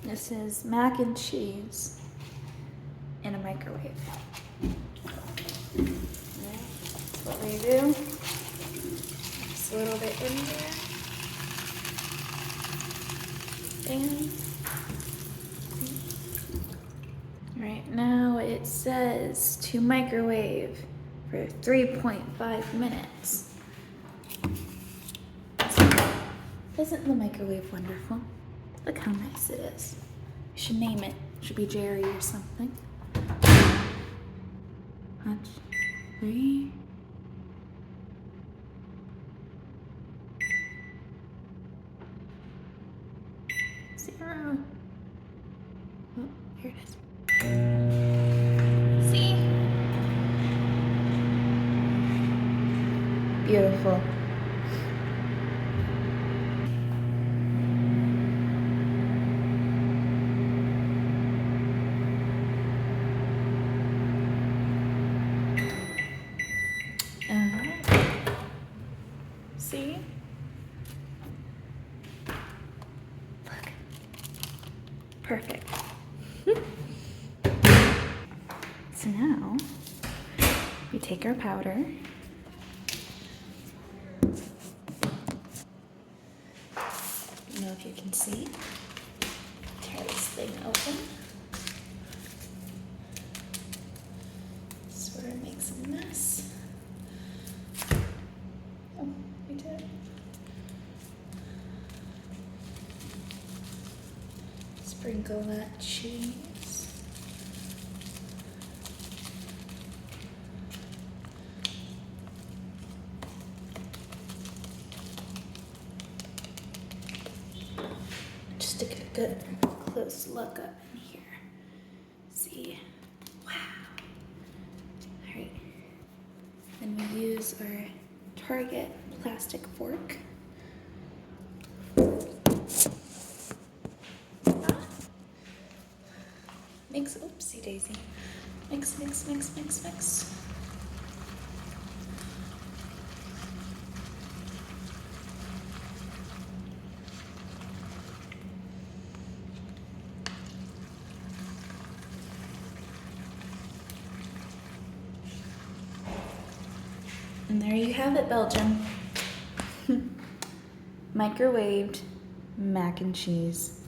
This is mac and cheese in a microwave. That's what we do. Just a little bit in there. And right now it says to microwave for 3.5 minutes. Isn't the microwave wonderful? Look how nice it is. We should name it. It should be Jerry or something. 3. Zero. Oh, here it is. See? Beautiful. See? Look. Perfect. So now we take our powder. I don't know if you can see. Tear this thing open. Sort of makes a mess. Oh, we did. Sprinkle that cheese. Just to get a good close look up in here. See? Wow. All right. Then we use our Target plastic fork. Mix, oopsie daisy. Mix, mix, mix, mix, mix. And there you have it, Belgium. Microwaved mac and cheese.